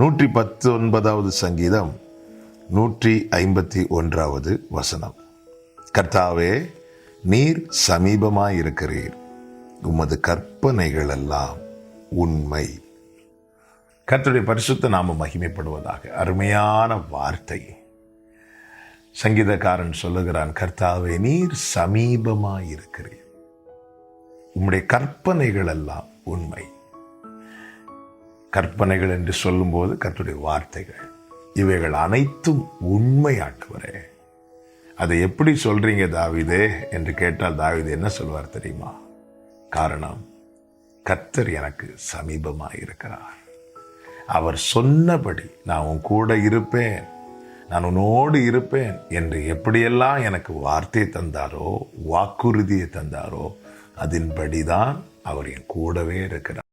119வது சங்கீதம் 151வது வசனம். கர்த்தாவே, நீர் சமீபமாயிருக்கிறீர், உமது கற்பனைகள் எல்லாம் உண்மை. கர்த்தருடைய பரிசுத்த நாமம் மகிமைப்படுவதாக. அருமையான வார்த்தை. சங்கீதக்காரன் சொல்லுகிறான், கர்த்தாவே, நீர் சமீபமாயிருக்கிறீர், உம்முடைய கற்பனைகள் எல்லாம் உண்மை. கற்பனைகள் என்று சொல்லும்போது கர்த்தருடைய வார்த்தைகள், இவைகள் அனைத்தும் உண்மை. ஆண்டவரே, அதை எப்படி சொல்றீங்க தாவீதே என்று கேட்டால் தாவீது என்ன சொல்வார் தெரியுமா? காரணம், கர்த்தர் எனக்கு சமீபமாயிருக்கிறார். அவர் சொன்னபடி நான் உன் கூட இருப்பேன், நான் உன்னோடு இருப்பேன் என்று எப்படியெல்லாம் எனக்கு வார்த்தை தந்தாரோ, வாக்குறுதியை தந்தாரோ, அதன்படிதான் அவர் என் கூடவே இருக்கிறார்.